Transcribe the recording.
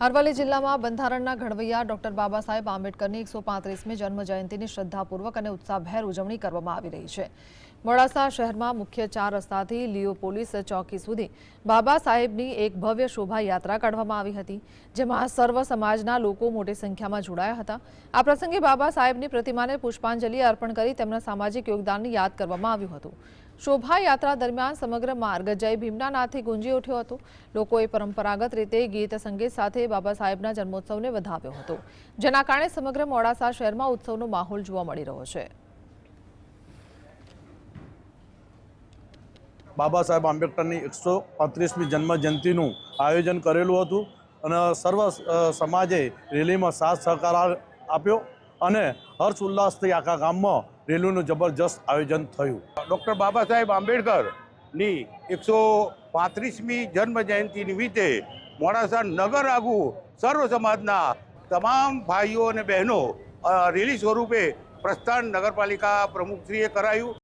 અરવલ્લી જિલ્લામાં બંધારણના ઘડવૈયા ડોક્ટર બાબા સાહેબ આંબેડકરની 135મી જન્મ જયંતિની શ્રદ્ધાપૂર્વક અને ઉત્સાહભેર ઉજવણી કરવામાં આવી રહી છે। મોડાસા શહેરમાં મુખ્ય 4 રસ્તાથી લીઓ પોલીસ ચોકી સુધી બાબા સાહેબની એક ભવ્ય શોભાયાત્રા કાઢવામાં આવી હતી, જેમાં સર્વ સમાજના લોકો મોટી સંખ્યામાં જોડાયા હતા। આ પ્રસંગે બાબા સાહેબની પ્રતિમાને પુષ્પાંજલિ અર્પણ કરી તેમના સામાજિક યોગદાનને યાદ કરવામાં આવ્યું હતું। શોભાયાત્રા દરમિયાન સમગ્ર માર્ગ જય ભીમના નાદથી ગુંજી ઉઠ્યો હતો। લોકોએ પરંપરાગત રીતે ગીત સંગીત સાથે બાબા સાહેબના જન્મોત્સવને વધાવ્યો હતો, જેના કારણે સમગ્ર મોડાસા શહેરમાં ઉત્સવનો માહોલ જોવા મળી રહ્યો છે। બાબા સાહેબ આંબેડકરની 135મી જન્મ જયંતિનું આયોજન કરેલું હતું અને સર્વ સમાજે રેલીમાં સાથ સહકાર આપ્યો અને હર્ષ ઉલ્લાસથી આખા ગામમાં રેલીનું જબરજસ્ત આયોજન થયું। ડૉક્ટર બાબા સાહેબ આંબેડકરની 135મી જન્મ જયંતિ નિમિત્તે મોડાસા નગર આગુ સર્વ સમાજના તમામ ભાઈઓ અને બહેનો રેલી સ્વરૂપે પ્રસ્થાન નગરપાલિકા પ્રમુખશ્રીએ કરાયું।